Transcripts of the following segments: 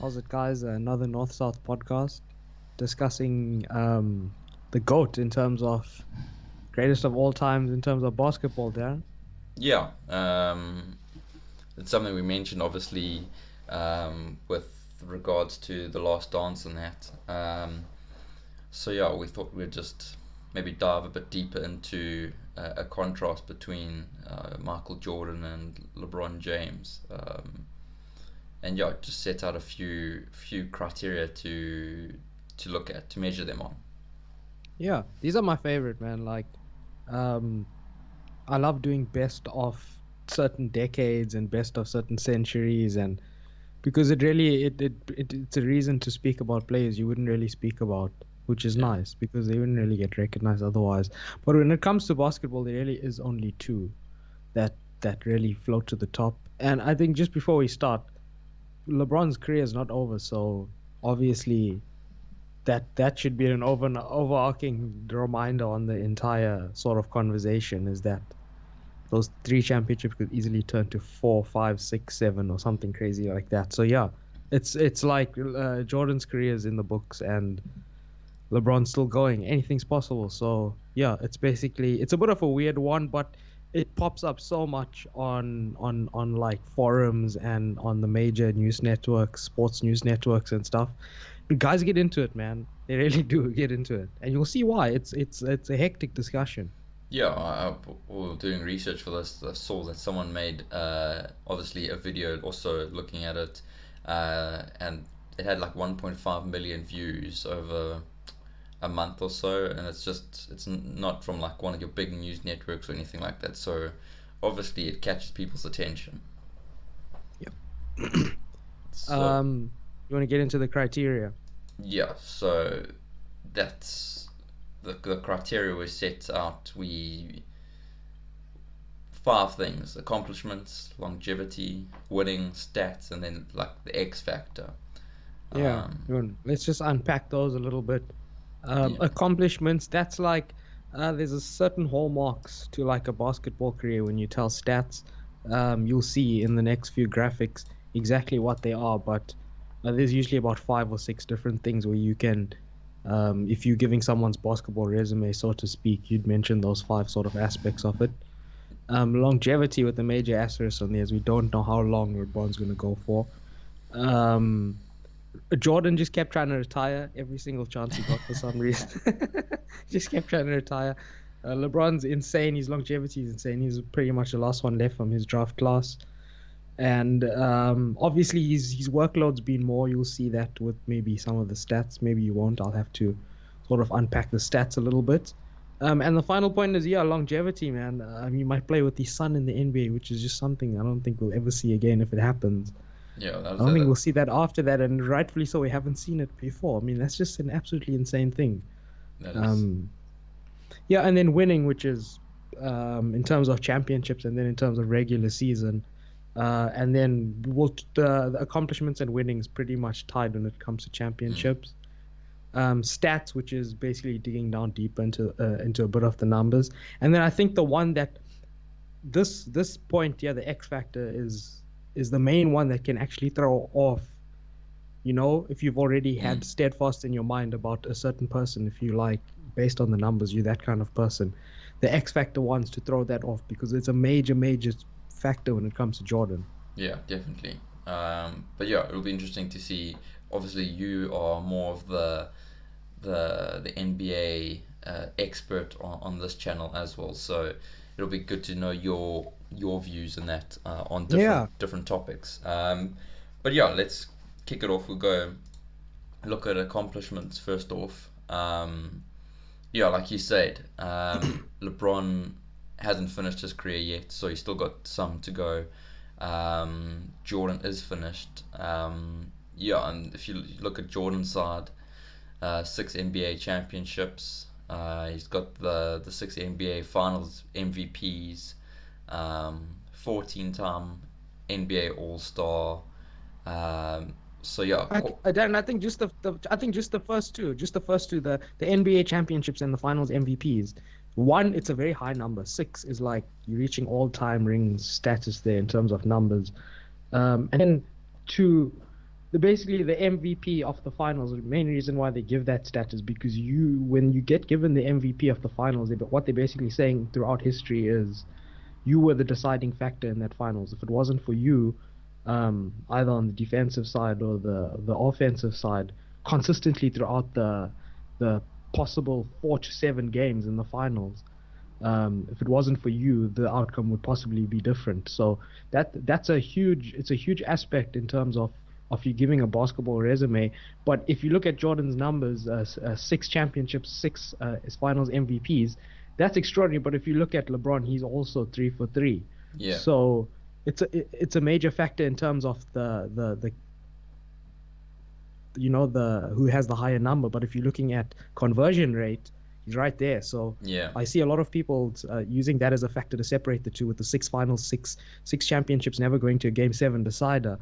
How's it, guys? Another North South podcast discussing the GOAT in terms of greatest of all times in terms of basketball, Darren. Yeah, it's something we mentioned obviously with regards to the last dance and that. So yeah, we thought we'd just maybe dive a bit deeper into a contrast between Michael Jordan and LeBron James, and yeah, just set out a few criteria to look at to measure them on. Yeah, these are my favorite, man. Um, I love doing best of certain decades and best of certain centuries, and because it really it's a reason to speak about players you wouldn't really speak about, which is Yeah, nice because they wouldn't really get recognized otherwise. But when it comes to basketball, there really is only two that really float to the top. And I think just before we start, LeBron's career is not over, so obviously that should be an overarching reminder on the entire sort of conversation is that those three championships could easily turn to four, five, six, seven, or something crazy like that. So yeah, it's like Jordan's career is in the books and LeBron's still going. Anything's possible. So yeah, it's a bit of a weird one, but it pops up so much on like forums and on the major news networks, sports news networks and stuff. Guys get into it, man. They really do get into it, and you'll see why. It's a hectic discussion. yeah. While doing research for this, I saw that someone made obviously a video also looking at it, and it had like 1.5 million views over a month or so, and it's not from like one of your big news networks or anything like that. So obviously it catches people's attention. Yep. So You want to get into the criteria? yeah, so that's the criteria we set out. We five things: accomplishments, longevity, winning, stats, and then like the X factor. Yeah. Um, Let's just unpack those a little bit. yeah, Accomplishments, that's like there's a certain hallmarks to like a basketball career when you tell stats. You'll see in the next few graphics exactly what they are, but there's usually about five or six different things where you can, if you're giving someone's basketball resume, so to speak, you'd mention those five sort of aspects of it. Longevity with the major asterisk on there, as we don't know how long LeBron's going to go for. Um, Jordan just kept trying to retire every single chance he got for some reason. Just kept trying to retire. LeBron's insane. His longevity is insane. He's pretty much the last one left from his draft class. And obviously, his workload's been more. You'll see that with maybe some of the stats. Maybe you won't. I'll have to sort of unpack the stats a little bit. And the final point is, yeah, longevity, man. He might play with his son in the NBA, which is just something I don't think we'll ever see again if it happens. yeah, I don't think we'll see that after that, and rightfully so. We haven't seen it before. I mean, that's just an absolutely insane thing. that is Um, yeah, and then winning, which is in terms of championships, and then in terms of regular season, and then the accomplishments and winnings pretty much tied when it comes to mm, championships. Stats, which is basically digging down deeper into a bit of the numbers, and then I think the one that this point, yeah, the X factor is the main one that can actually throw off. If you've already mm, had steadfast in your mind about a certain person, if you like, based on the numbers, you're that kind of person. The X factor wants to throw that off because it's a major, major factor when it comes to Jordan. yeah, definitely. But yeah, it'll be interesting to see. Obviously, you are more of the NBA expert on this channel as well. So it'll be good to know your views on that on Yeah. different topics. But yeah, let's kick it off. We'll go look at accomplishments first off. Yeah, like you said, LeBron hasn't finished his career yet, so he's still got some to go. Jordan is finished. Yeah, and if you look at Jordan's side, six NBA championships. He's got the six NBA Finals MVPs, 14-time NBA All Star. So yeah, I think I think just the first two, the NBA championships and the finals MVPs. One, it's a very high number. Six is like you're reaching all-time ring status there in terms of numbers. And then two. Basically the MVP of the finals. The main reason why they give that stat is because when you get given the MVP of the finals, what they're basically saying throughout history is you were the deciding factor in that finals. If it wasn't for you, either on the defensive side or the offensive side, consistently throughout the possible 4 to 7 games in the finals, if it wasn't for you, the outcome would possibly be different. So that's it's a huge aspect in terms of you giving a basketball resume. But if you look at Jordan's numbers, 6 championships, six finals MVPs, that's extraordinary. But if you look at LeBron, he's also 3 for 3. Yeah, So it's a major factor in terms of the the who has the higher number. But if you're looking at conversion rate, he's right there. So yeah, I see a lot of people using that as a factor to separate the two, with the 6 finals, six championships, never going to a game 7 decider.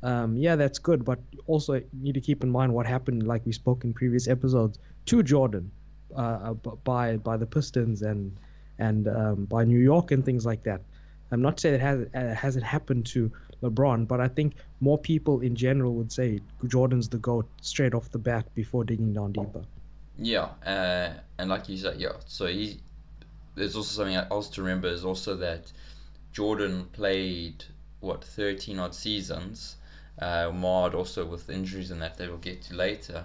Yeah, that's good, but also you need to keep in mind what happened, like we spoke in previous episodes, to Jordan by the Pistons and by New York and things like that. I'm not saying hasn't happened to LeBron, but I think more people in general would say Jordan's the GOAT straight off the bat before digging down deeper. yeah. And like you said, yeah. So he there's also something else to remember is also that Jordan played what 13 odd seasons, marred also with injuries and that they will get to later.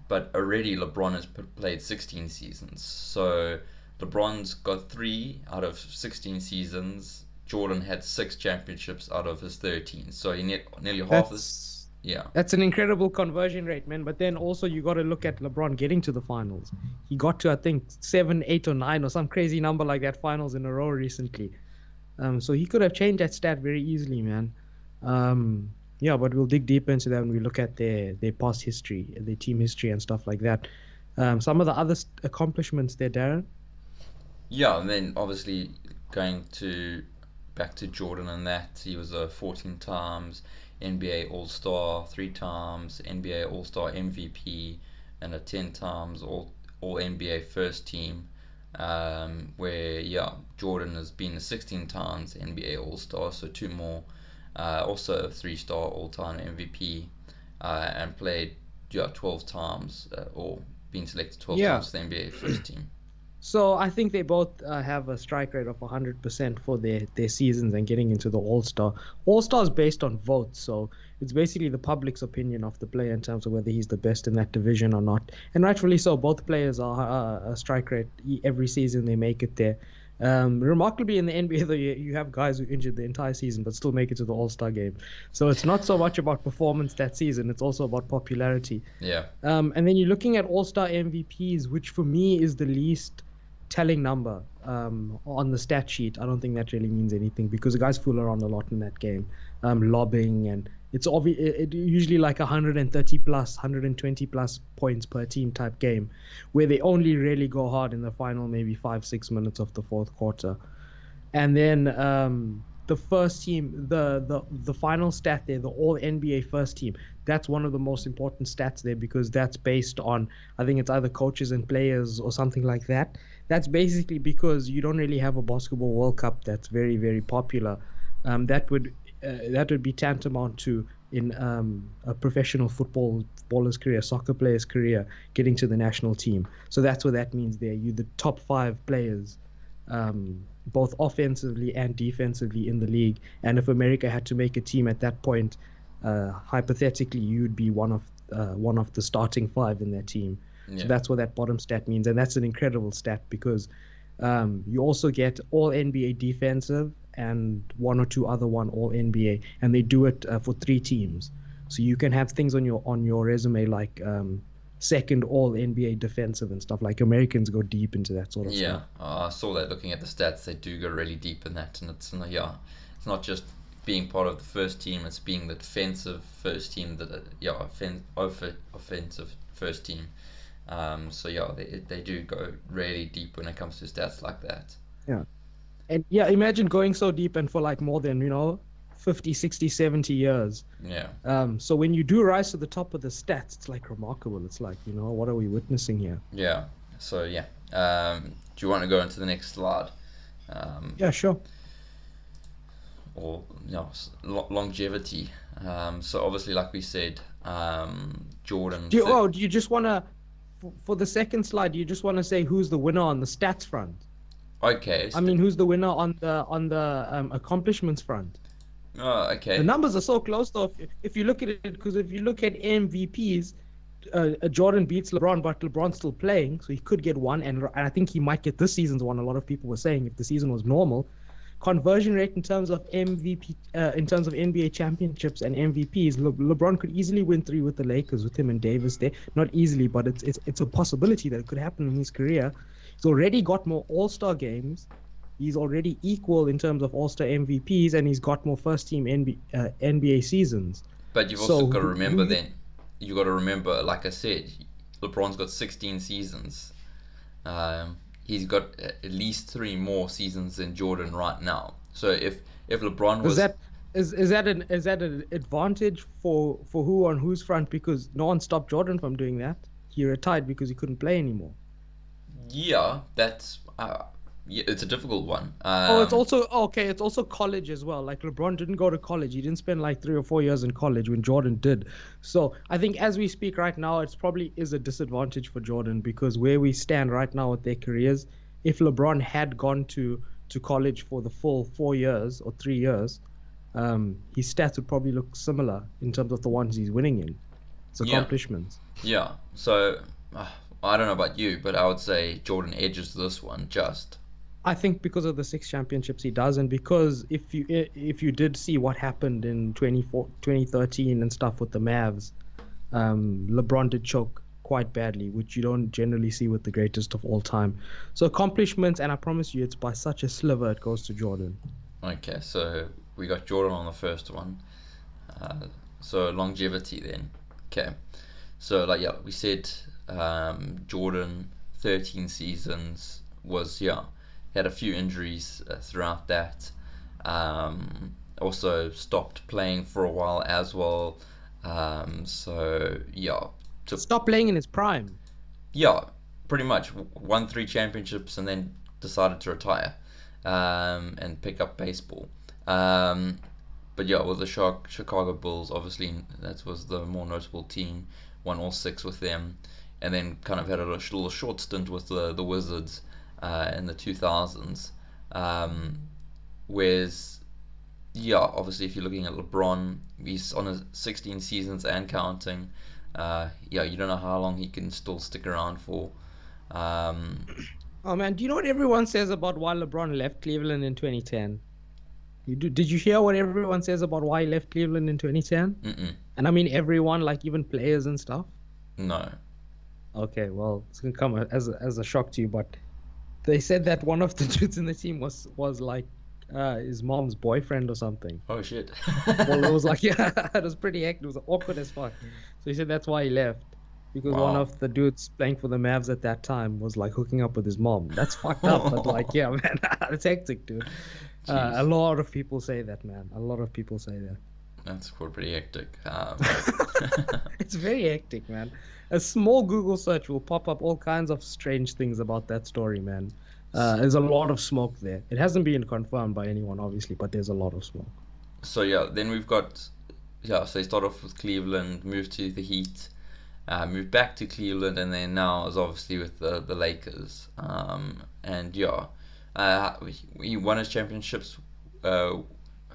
But already LeBron has played 16 seasons, so LeBron's got 3 out of 16 seasons. Jordan had 6 championships out of his 13, so he nearly half this. That's Yeah, that's an incredible conversion rate, man. But then also you got to look at LeBron getting to the finals. He got to, I think, 7, 8, or 9 or some crazy number like that finals in a row recently. So he could have changed that stat very easily, man. Yeah, but we'll dig deeper into that when we look at their past history, their team history, and stuff like that. Some of the other accomplishments there, Darren. yeah, and then obviously going to back to Jordan and that he was a 14 times NBA All Star, 3 times NBA All Star MVP, and a 10 times All NBA First Team. Where yeah, Jordan has been a 16 times NBA All Star, so 2 more. Also a 3-star all time MVP, and played yeah 12 times, or been selected 12 Yeah. times to the NBA First Team. So I think they both have a strike rate of 100% for their seasons and getting into the All-Star. All-Star is based on votes, so it's basically the public's opinion of the player in terms of whether he's the best in that division or not. And rightfully so, both players are a strike rate every season they make it there. Remarkably, in the NBA, though, you have guys who injured the entire season but still make it to the All-Star game. So it's not so much about performance that season; it's also about popularity. Yeah, And then you're looking at All-Star MVPs, which for me is the least telling number on the stat sheet. I don't think that really means anything because the guys fool around a lot in that game, lobbing, and it's obvious. It usually like 130 plus, 120 plus points per team type game, where they only really go hard in the final maybe 5 6 minutes of the fourth quarter. And then the first team, the final stat there, the All NBA first team. That's one of the most important stats there because that's based on, I think it's either coaches and players or something like that. That's basically because you don't really have a basketball World Cup that's very very popular. That would be tantamount to in a professional footballer's career, soccer player's career, getting to the national team. So that's what that means there. You the top 5 players, both offensively and defensively in the league. And if America had to make a team at that point, hypothetically, you'd be one of the starting 5 in their team. So yeah, that's what that bottom stat means, and that's an incredible stat because you also get All NBA defensive and 1 or 2 other one All NBA, and they do it for 3 teams. So you can have things on your resume like second All NBA defensive and stuff. Like Americans go deep into that sort of yeah. stuff. I saw that looking at the stats, they do go really deep in that, and yeah, it's not just being part of the first team; it's being the defensive first team, that yeah, offensive first team. So yeah, they do go really deep when it comes to stats like that. Yeah. And yeah, imagine going so deep and for like more than, 50, 60, 70 years. Yeah, So when you do rise to the top of the stats, it's like remarkable. It's like, what are we witnessing here? yeah. So yeah, do you want to go into the next slide? Um, Yeah, sure. or longevity. So obviously, like we said, Jordan. Do you just want to, for the second slide, do you just want to say who's the winner on the stats front? Okay. I mean, who's the winner on the accomplishments front? Oh, The okay. numbers are so close though. If you look at it, because if you look at MVPs, Jordan beats LeBron, but LeBron's still playing, so he could get one, and I think he might get this season's one. A lot of people were saying if the season was normal, conversion rate in terms of MVP, in terms of NBA championships and MVPs, LeBron could easily win three with the Lakers with him and Davis there. Not easily, but it's a possibility that it could happen in his career. He's already got more All-Star games. He's already equal in terms of All-Star MVPs, and he's got more first-team NBA seasons. But you've also So got to who remember you then, you got to remember, like I said, LeBron's got 16 seasons. He's got at least three more seasons than Jordan right now. So if LeBron is was, that is that an advantage for who on whose front? Because no one stopped Jordan from doing that. He retired because he couldn't play anymore. yeah, that's yeah, it's a difficult one. Oh, it's also okay. It's also college as well. Like LeBron didn't go to college. He didn't spend like 3 or 4 years in college when Jordan did. So I think as we speak right now, it's probably is a disadvantage for Jordan because where we stand right now with their careers, if LeBron had gone to college for the full 4 years or 3 years, his stats would probably look similar in terms of the ones he's winning in. His Yeah, accomplishments. yeah. So I don't know about you, but I would say Jordan edges this one just. I think because of the six championships he does, and because if you did see what happened in 2013 and stuff with the Mavs, LeBron did choke quite badly, which you don't generally see with the greatest of all time. So accomplishments, and I promise you, it's by such a sliver it goes to Jordan. Okay, so we got Jordan on the first one. Uh, so longevity then. Okay. So like yeah, we said Jordan 13 seasons was yeah, he had a few injuries throughout that. Also stopped playing for a while as well. So yeah, took Stop playing in his prime. yeah, pretty much won three championships and then decided to retire and pick up baseball. Um, but yeah, well, the Chicago Bulls, obviously, that was the more notable team. Won all six with them, and then kind of had a little short stint with the Wizards in the 2000s. Um, whereas, yeah, obviously, if you're looking at LeBron, he's on his 16 seasons and counting. Yeah, you don't know how long he can still stick around for. Um, Oh man, do you know what everyone says about why LeBron left Cleveland in 2010? Did you hear what everyone says about why he left Cleveland in 2010? mm-mm, And I mean everyone, like even players and stuff. no. Okay, well, it's gonna come as a shock to you, but they said that one of the dudes in the team was like his mom's boyfriend or something. Oh shit. Well, it was like yeah, it was pretty hectic. It was awkward as fuck. So he said that's why he left because one Wow. of the dudes playing for the Mavs at that time was like hooking up with his mom. That's fucked up, but like yeah, man, it's hectic, dude. A Jeez, lot of people say that, man. A lot of people say that. that's quite pretty hectic. It's very hectic, man. A small Google search will pop up all kinds of strange things about that story, man. There's a lot of smoke there. It hasn't been confirmed by anyone, obviously, but there's a lot of smoke. So yeah, then we've got yeah. So they start off with Cleveland, moved to the Heat, moved back to Cleveland, and then now is obviously with the Lakers. And yeah, he won his championships. Uh,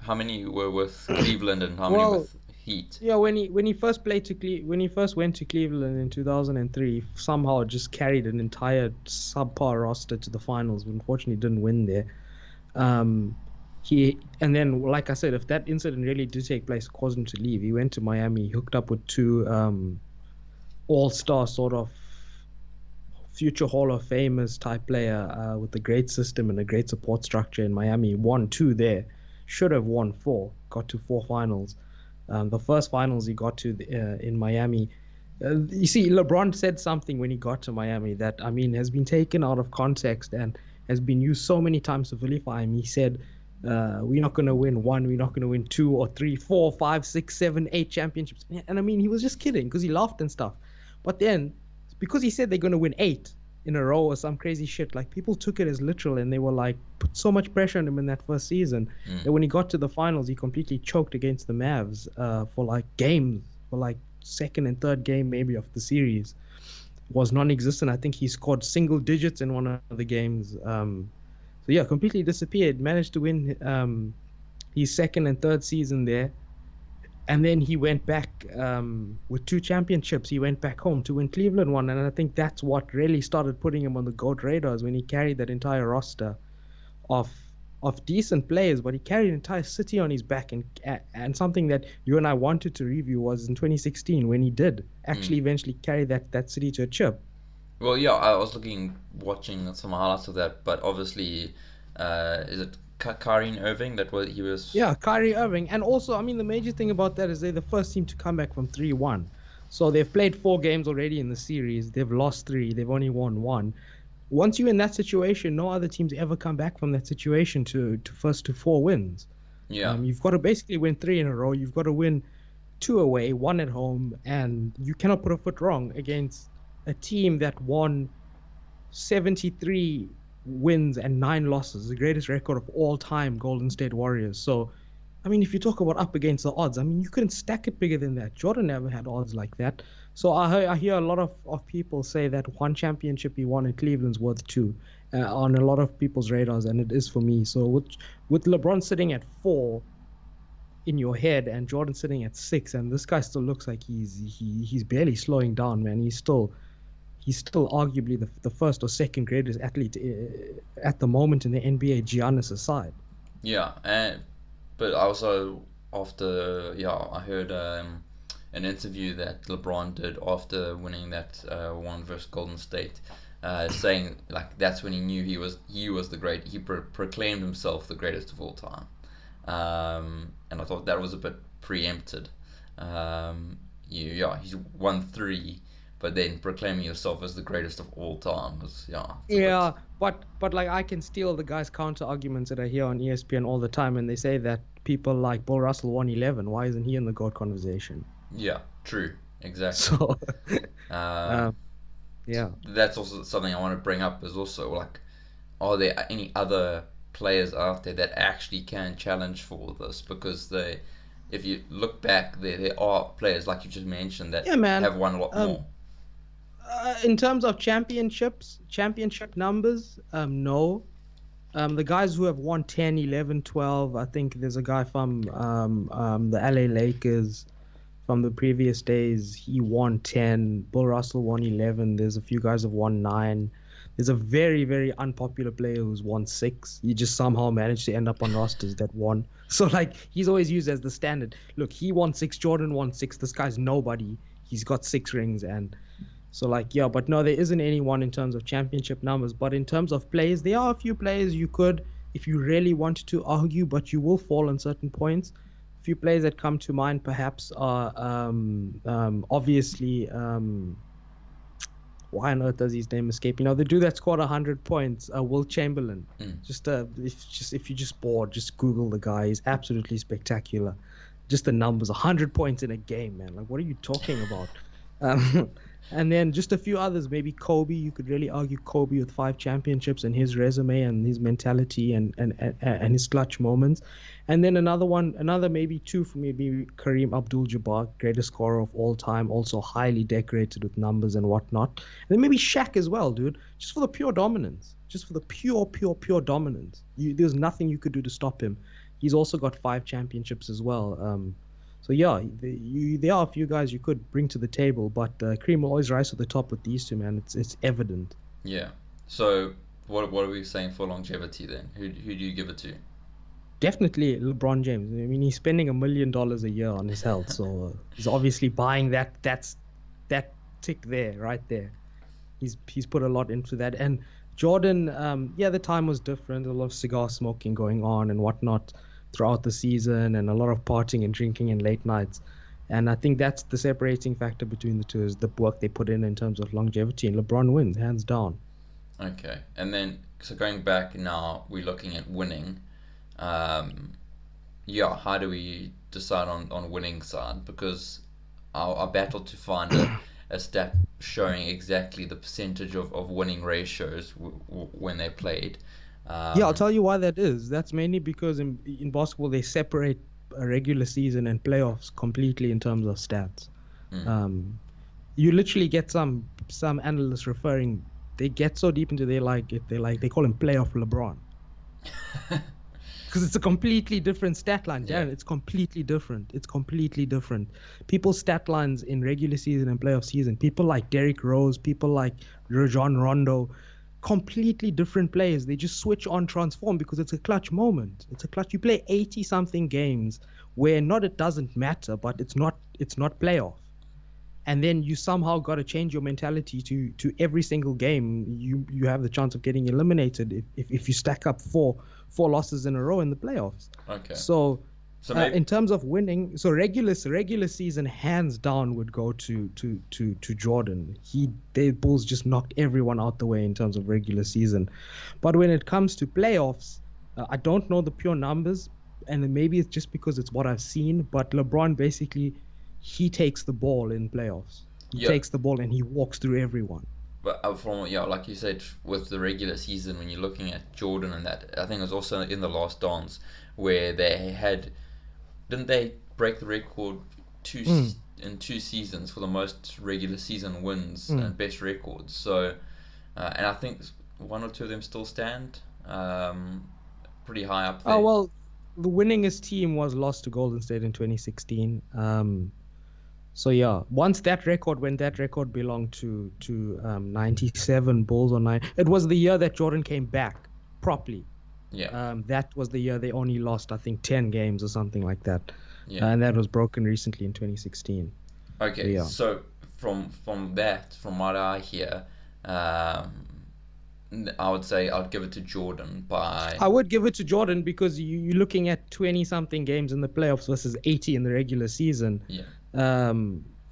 how many were with Cleveland and how many Well, with Heat? yeah, when he first when he first went to Cleveland in 2003, somehow just carried an entire subpar roster to the finals. But unfortunately, didn't win there. Um, he and then, like I said, if that incident really did take place, it caused him to leave. He went to Miami, hooked up with two all-star sort of future Hall of Famers type player with a great system and a great support structure in Miami. Won two there, should have won four. Got to four finals. The first finals he got to in Miami. You see, LeBron said something when he got to Miami that I mean has been taken out of context and has been used so many times to vilify him. He said, "We're not going to win one. We're not going to win two or three, four, five, six, seven, eight championships." And I mean, he was just kidding because he laughed and stuff. But then, because he said they're going to win eight in a row or some crazy shit, like people took it as literal and they were like put so much pressure on him in that first season that Mm. when he got to the finals, he completely choked against the Mavs for like games, for like second and third game maybe of the series was non-existent. I think he scored single digits in one of the games. So yeah, completely disappeared. Managed to win his second and third season there, and then he went back with two championships. He went back home to win Cleveland one, and I think that's what really started putting him on the GOAT radars when he carried that entire roster of of decent players, but he carried an entire city on his back. And something that you and I wanted to review was in 2016 when he did Mm. actually eventually carry that city to a chip. Well, yeah, I was watching some highlights of that, but obviously, is it Kyrie Irving that was he was? Yeah, Kyrie Irving. And also, I mean, the major thing about that is they're the first team to come back from 3-1. So they've played four games already in the series. They've lost three. They've only won one. Once you're in that situation, no other teams ever come back from that situation to first to four wins. Yeah, You've got to basically win three in a row. You've got to win two away, one at home, and you cannot put a foot wrong against a team that won 73 wins and nine losses, the greatest record of all time, Golden State Warriors. So, I mean, if you talk about up against the odds, I mean, you couldn't stack it bigger than that. Jordan never had odds like that. So I hear a lot of people say that one championship he won in Cleveland's worth two on a lot of people's radars, and it is for me. So with LeBron sitting at four in your head and Jordan sitting at six, and this guy still looks like he's barely slowing down, man. He's still arguably the first or second greatest athlete at the moment in the NBA, Giannis aside. yeah, and but also after I heard an interview that LeBron did after winning that one versus Golden State, saying like that's when he knew he was the great. He proclaimed himself the greatest of all time, and I thought that was a bit preempted. He's won three, but then proclaiming yourself as the greatest of all time was it's a bit Yeah, but like I can steal the guy's counter arguments that I hear on ESPN all the time, and they say that people like Bill Russell won 11. Why isn't he in the GOAT conversation? yeah true exactly. So, Um, um, yeah. that's also something I want to bring up is also like, are there any other players out there that actually can challenge for this? Because if you look back, there are players like you just mentioned that Yeah, man. have won a lot more. In terms of championship numbers, no. The guys who have won 10, 11, 12, I think there's a guy from the LA Lakers from the previous days. He won 10. Bill Russell won 11. There's a few guys who've won 9. There's a very, very unpopular player who's won 6. He just somehow managed to end up on rosters that won. So, like, he's always used as the standard. Look, he won 6. Jordan won 6. This guy's nobody. He's got 6 rings. And so, like, yeah, but no, there isn't anyone in terms of championship numbers. But in terms of players, there are a few players you could, if you really wanted to argue, but you will fall on certain points. A few players that come to mind perhaps are obviously, why on earth does his name escape? The dude that scored 100 points, Will Chamberlain. Mm. If you're just bored, just Google the guy. He's absolutely spectacular. Just the numbers, 100 points in a game, man. Like, what are you talking about? Um, and then just a few others, maybe Kobe. You could really argue Kobe with 5 championships and his resume and his mentality and his clutch moments. And then another maybe two for me, maybe Kareem Abdul-Jabbar, greatest scorer of all time, also highly decorated with numbers and whatnot. And then maybe Shaq as well, dude, just for the pure dominance, just for the pure dominance. There's nothing you could do to stop him. He's also got 5 championships as well. So yeah, there are a few guys you could bring to the table, but Cream will always rise to the top with these two, man. It's evident. Yeah. So what are we saying for longevity then? Who do you give it to? Definitely LeBron James. I mean, he's spending $1 million a year on his health, so he's obviously buying that tick there, right there. He's put a lot into that. And Jordan, yeah, the time was different. A lot of cigar smoking going on and whatnot throughout the season, and a lot of partying and drinking and late nights. And I think that's the separating factor between the two is the work they put in terms of longevity. And LeBron wins hands down. Okay, and then so going back now, we're looking at winning. Um, yeah, how do we decide on winning side? Because I battled to find a stat showing exactly the percentage of winning ratios when they played. Yeah, I'll Um, tell you why that is. That's mainly because in basketball they separate a regular season and playoffs completely in terms of stats. Mm. Um, you literally get some analysts referring. They get so deep into they call him playoff LeBron because it's a completely different stat line, Yeah. Darren. It's completely different. It's completely different. People's stat lines in regular season and playoff season. People like Derrick Rose, people like Rajon Rondo, completely different players. They just switch on, transform because it's a clutch moment. It's a clutch. You play 80 something games where not it doesn't matter, but it's not playoff, and then you somehow got to change your mentality to every single game you have the chance of getting eliminated if you stack up four losses in a row in the playoffs. Okay. So So maybe in terms of winning, so regular season hands down would go to Jordan. The Bulls just knocked everyone out the way in terms of regular season, but when it comes to playoffs, I don't know the pure numbers, and maybe it's just because it's what I've seen. But LeBron basically he takes the ball in playoffs. He yeah, takes the ball and he walks through everyone. but from yeah, like you said, with the regular season, when you're looking at Jordan and that, I think it was also in the last dance where they had didn't they break the record Mm, in 2 seasons for the most regular season wins mm. and best records. So, and I think one or two of them still stand pretty high up Oh there. well, the winningest team was lost to Golden State in 2016. So yeah, when that record belonged to 97 Bulls or nine. It was the year that Jordan came back properly. Yeah, That was the year they only lost, I think, 10 games or something like that, yeah. and that was broken recently in 2016. So Okay, yeah. so from what I hear, um, I would say I'd give it to Jordan by I would give it to Jordan because you're looking at 20 something games in the playoffs versus 80 in the regular season. yeah.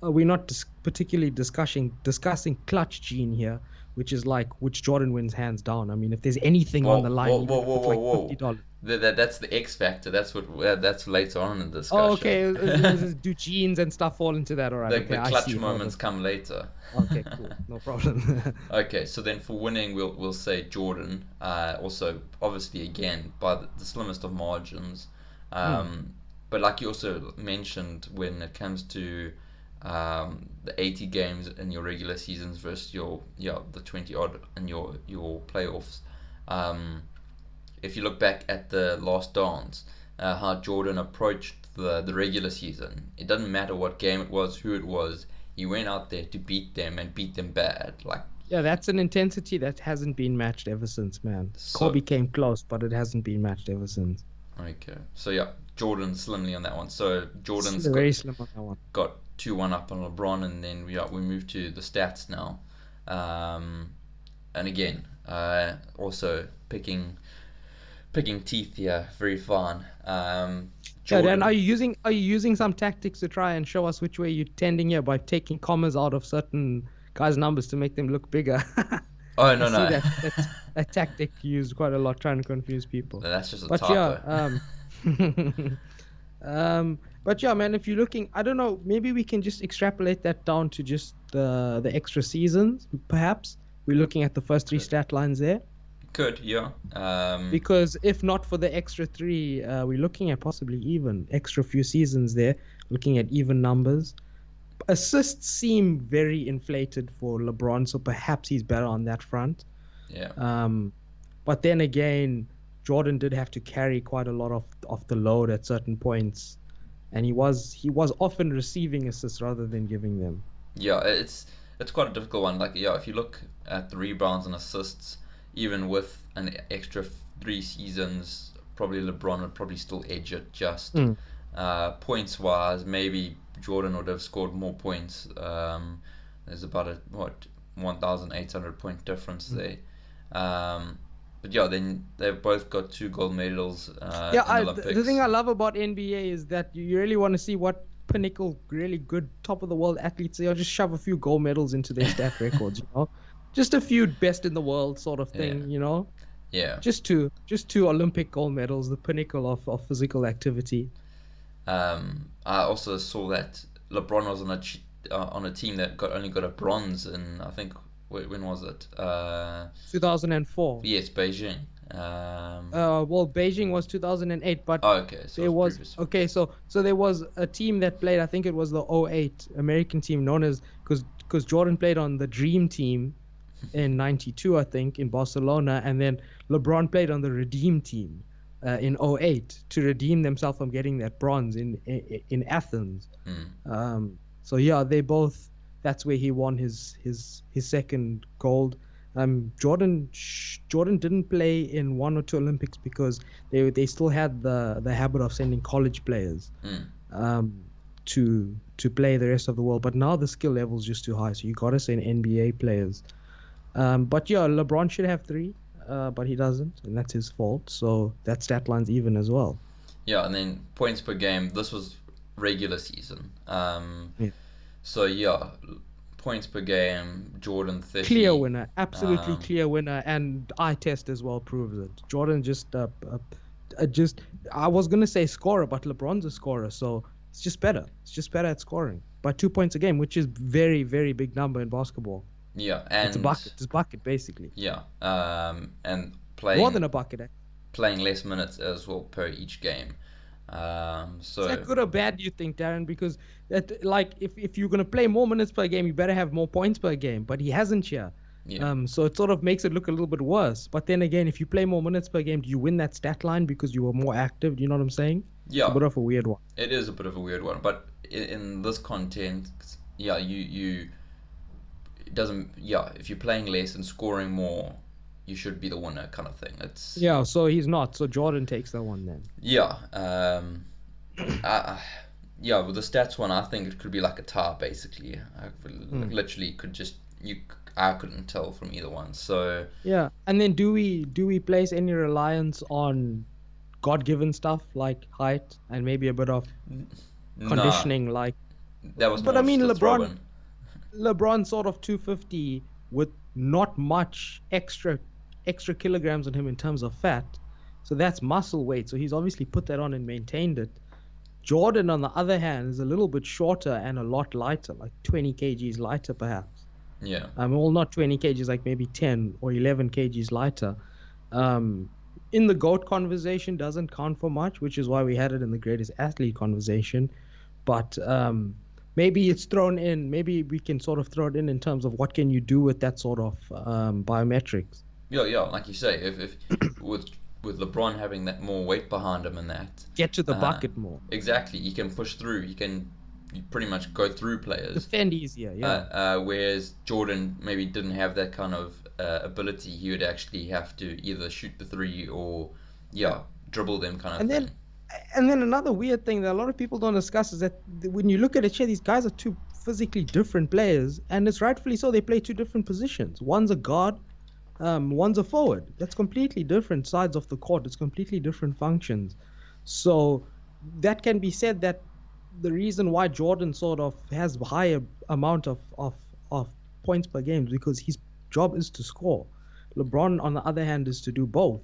We're not particularly discussing clutch gene here, which is like which Jordan wins hands down. I mean, if there's anything on the Whoa, line, whoa, even whoa, if whoa, it's whoa, like whoa. $50. That's the X factor. That's later on in the Oh, discussion. okay. Do genes and stuff fall into that? All right. Okay, The I clutch see how the. moments come later. Okay, cool. No problem. Okay, so then for winning, we'll say Jordan. Also, obviously, again by the slimmest of margins. Hmm. But like you also mentioned, when it comes to the 80 games in your regular seasons versus your the 20 odd in your playoffs. Um, if you look back at the last dance, how Jordan approached the regular season, it doesn't matter what game it was, who it was. He went out there to beat them and beat them bad. Like Yeah, that's an intensity that hasn't been matched ever since, man. so. Kobe came close, but it hasn't been matched ever since. Okay, so yeah, Jordan slimly on that one. So Jordan's Very slim on that one. got 2-1 up on LeBron, and then we move to the stats now. Um, and again, also picking teeth here, very fun. Yeah, Dan, are Jordan. you using some tactics to try and show us which way you're tending here by taking commas out of certain guys' numbers to make them look bigger? Oh I no see no, that's a tactic used quite a lot trying to confuse people. that's just a But yeah, typo. but yeah, man, if you're looking, I don't know, maybe we can just extrapolate that down to just the extra seasons, perhaps. We're looking at the first three Could stat lines there. could yeah. Because if not for the extra three, we're looking at possibly even extra few seasons there, looking at even numbers. Assists seem very inflated for LeBron, so perhaps he's better on that front. Yeah. Um, but then again, Jordan did have to carry quite a lot of the load at certain points, and he was often receiving assists rather than giving them. Yeah, it's quite a difficult one. Like, yeah, if you look at the rebounds and assists, even with an extra 3 seasons, probably LeBron would probably still edge it. Just Mm. points wise, maybe Jordan would have scored more points. There's about a 1,800 point difference Mm. there. Um, but yeah, then they've both got 2 gold medals Yeah, in the the thing Olympics. I love about NBA is that you really want to see what pinnacle, really good, top of the world athletes they are. Just shove a few gold medals into their stat records, just a few best in the world sort of Yeah, thing. yeah. Just two Olympic gold medals, the pinnacle of physical activity. I also saw that LeBron was on a team that only got a bronze in I think when was it? 2004. Yes, Beijing. Well, Beijing was 2008, but Oh, okay, so it there was was previous. okay. So there was a team that played. I think it was the '08 American team known as because Jordan played on the Dream Team in '92, I think, in Barcelona, and then LeBron played on the Redeem Team in '08 to redeem themselves from getting that bronze in Athens. Hmm. So yeah, they both. That's where he won his second gold. Jordan didn't play in one or two Olympics because they still had the habit of sending college players Hmm. um, to play the rest of the world. But now the skill level is just too high, so you got to send NBA players. But yeah, LeBron should have three, but he doesn't, and that's his fault. So that stat line's even as well. Yeah, and then points per game. This was regular season. Yeah. So yeah, points per game. Jordan Clear 30. winner, absolutely Um, clear winner, and eye test as well proves it. Jordan just I was gonna say scorer, but LeBron's a scorer, so it's just better. It's just better at scoring by 2 points a game, which is very very big number in basketball. yeah, It's a and bucket. It's a bucket basically, yeah, and more than playing a bucket. playing less minutes as well per each game. Is that So good or bad, do you think, Darren? Because that like if you're gonna play more minutes per game, you better have more points per game. But he hasn't here. yeah, So it sort of makes it look a little bit worse. But then again, if you play more minutes per game, do you win that stat line because you were more active? Do you know what I'm saying? It's a yeah, bit of a weird one. it is a bit of a weird one, but in this content, yeah, you it doesn't yeah if you're playing less and scoring more, you should be the winner kind of thing. It's Yeah, so he's not. So Jordan takes that one then. yeah I, yeah with the stats one I think it could be like a tie basically. Hmm. Literally could just you I couldn't tell from either one. So Yeah, and then do we place any reliance on God-given stuff like height and maybe a bit of nah, conditioning, like? that was But I more mean, just a throw LeBron in. LeBron sort of 250 with not much extra kilograms on him in terms of fat. So that's muscle weight. So he's obviously put that on and maintained it. Jordan, on the other hand, is a little bit shorter and a lot lighter, like 20 kgs lighter, perhaps. Yeah. Well, not 20 kgs, like maybe 10 or 11 kgs lighter. Um, in the GOAT conversation, doesn't count for much, which is why we had it in the greatest athlete conversation. But maybe it's thrown in. Maybe we can sort of throw it in terms of what can you do with that sort of biometrics. Yeah, yeah, like you say, if with LeBron having that more weight behind him and that, Get to the uh, bucket more. exactly, he can push through. You pretty much go through players. Defend easier, yeah. Whereas Jordan maybe didn't have that kind of ability. He would actually have to either shoot the three or yeah, dribble them kind of And thing. then and then another weird thing that a lot of people don't discuss is that when you look at it, here, these guys are two physically different players, and it's rightfully so. They play two different positions. One's a guard, one's a forward. That's completely different sides of the court. It's completely different functions. So that can be said that the reason why Jordan sort of has higher amount of points per game is because his job is to score. LeBron, on the other hand, is to do both.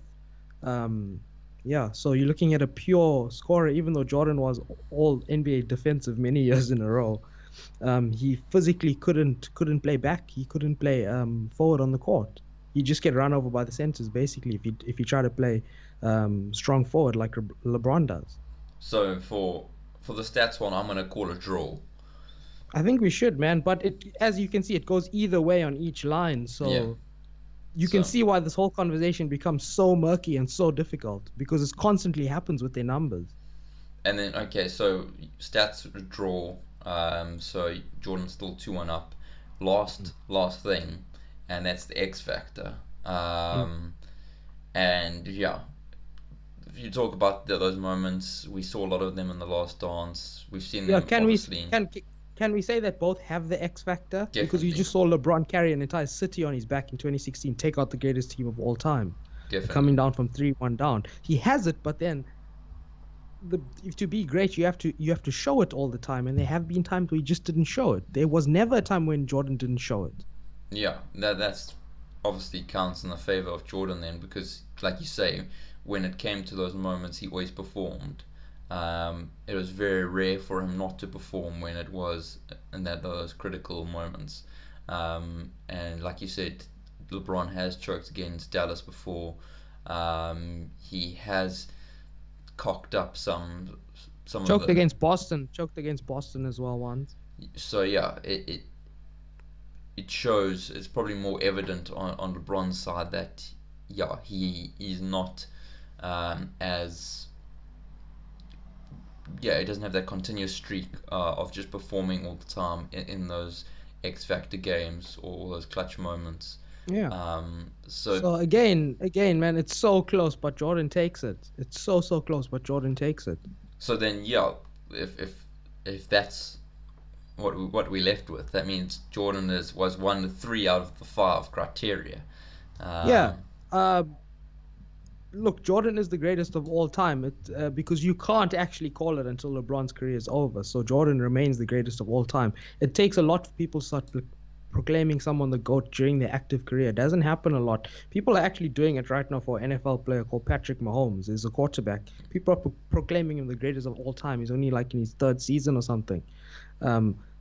Um, yeah, so you're looking at a pure scorer, even though Jordan was all NBA defensive many years in a row. He physically couldn't play back. He couldn't play forward on the court. You just get run over by the centers basically if you try to play strong forward like LeBron does. So for the stats one, I'm gonna call a draw. I think we should, man. But as you can see, it goes either way on each line. Yeah. So you can So see why this whole conversation becomes so murky and so difficult because it constantly happens with their numbers. and then okay, so stats draw. So Jordan's still 2-1 up. Last thing, and that's the X factor. Mm. And yeah, if you talk about those moments, we saw a lot of them in the last dance. We've seen Yeah, them can we obviously, can we say that both have the X factor? Because you definitely, just saw LeBron carry an entire city on his back in 2016, take out the greatest team of all time, definitely. coming down from 3-1 down. He has it, but then if to be great, you have to show it all the time, and there have been times where he just didn't show it. There was never a time when Jordan didn't show it. Yeah, that's obviously counts in the favor of Jordan then because, like you say, when it came to those moments, he always performed. It was very rare for him not to perform when it was in those critical moments. And like you said, LeBron has choked against Dallas before. He has cocked up some of Choked the. against Boston. Choked against Boston as well once. So yeah, it shows. It's probably more evident on LeBron's side that yeah, he is not as yeah, he doesn't have that continuous streak of just performing all the time in those X Factor games or all those clutch moments. Yeah. So So again, man, it's so close, but Jordan takes it. It's so close, but Jordan takes it. so then yeah, if that's what we left with, that means Jordan was one of three out of the five criteria. Yeah. Um, Uh, Look, Jordan is the greatest of all time. Because you can't actually call it until LeBron's career is over. So Jordan remains the greatest of all time. It takes a lot for people to start proclaiming someone the GOAT during their active career. It doesn't happen a lot. People are actually doing it right now for an NFL player called Patrick Mahomes. He's a quarterback. People are proclaiming him the greatest of all time. He's only like in his third season or something.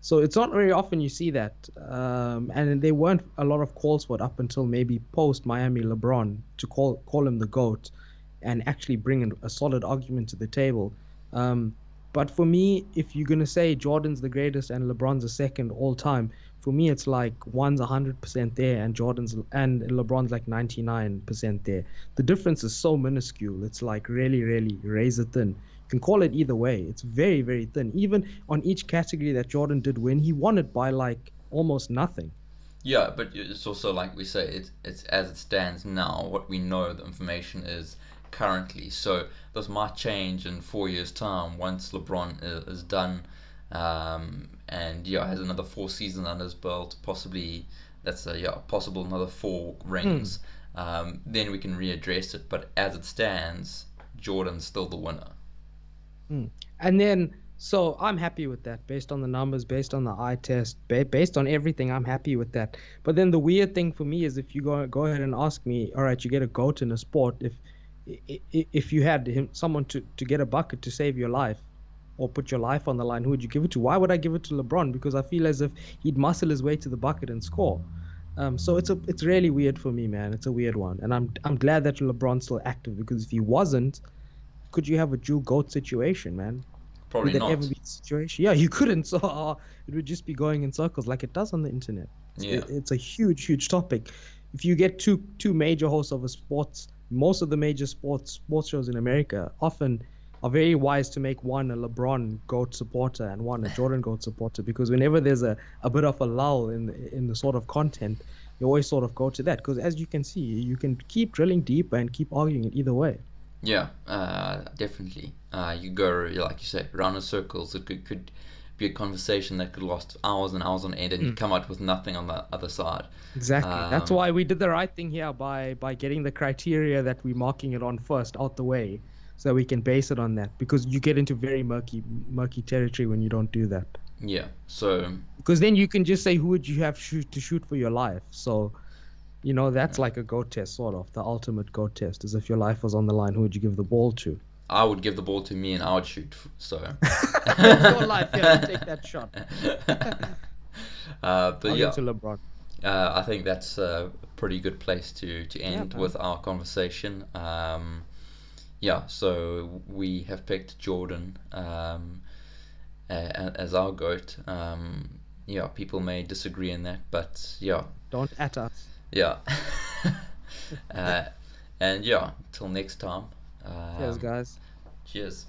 So it's not very often you see that. And there weren't a lot of calls for it up until maybe post Miami LeBron to call him the GOAT and actually bring a solid argument to the table. Um, but for me, if you're gonna say Jordan's the greatest and LeBron's the second all time, for me it's like one's 100% there and Jordan's and LeBron's like 99% there. The difference is so minuscule. It's like really razor thin. You can call it either way. It's very thin. Even on each category that Jordan did win, he won it by like almost nothing. Yeah, but it's also like we say, it's as it stands now. What we know, the information is currently. So this might change in 4 years' time once LeBron is done, and yeah, has another 4 seasons under his belt. Possibly that's a yeah possible another four Mm. rings. Then we can readdress it. But as it stands, Jordan's still the winner. Mm. And then, so I'm happy with that based on the numbers, based on the eye test, based on everything. I'm happy with that. But then the weird thing for me is if you go ahead and ask me, all right, you get a goat in a sport. If you had someone to get a bucket to save your life or put your life on the line, who would you give it to? Why would I give it to LeBron? Because I feel as if he'd muscle his way to the bucket and score. So it's really weird for me, man. It's a weird one, and I'm glad that LeBron's still active because if he wasn't, could you have a dual GOAT situation, man? Probably Would that ever not. be the situation? Yeah, you couldn't. So it would just be going in circles like it does on the internet. Yeah. It's a huge topic. If you get two major hosts of a sports, most of the major sports shows in America often are very wise to make one a LeBron GOAT supporter and one a Jordan GOAT supporter because whenever there's a bit of a lull in the sort of content, you always sort of go to that because as you can see, you can keep drilling deeper and keep arguing it either way. Yeah, definitely. You go, like you say, round in circles. It could be a conversation that could last hours and hours on end, and you Mm. come out with nothing on the other side. Exactly. That's Um, why we did the right thing here by getting the criteria that we're marking it on first out the way, so that we can base it on that. Because you get into very murky territory when you don't do that. yeah. So Because then you can just say who would you have shoot for your life. So that's like a go test, sort of the ultimate go test. Is if your life was on the line, who would you give the ball to? I would give the ball to me, and I would shoot. So, It's your life. Yeah, you take that shot. but I'll give yeah, it to LeBron. I think that's a pretty good place to Yeah, end man. with our conversation. Yeah, so we have picked Jordan as our goat. Yeah, people may disagree in that, but yeah, Don't at us. yeah. uh, and yeah, till next time. Cheers, Um, guys. cheers.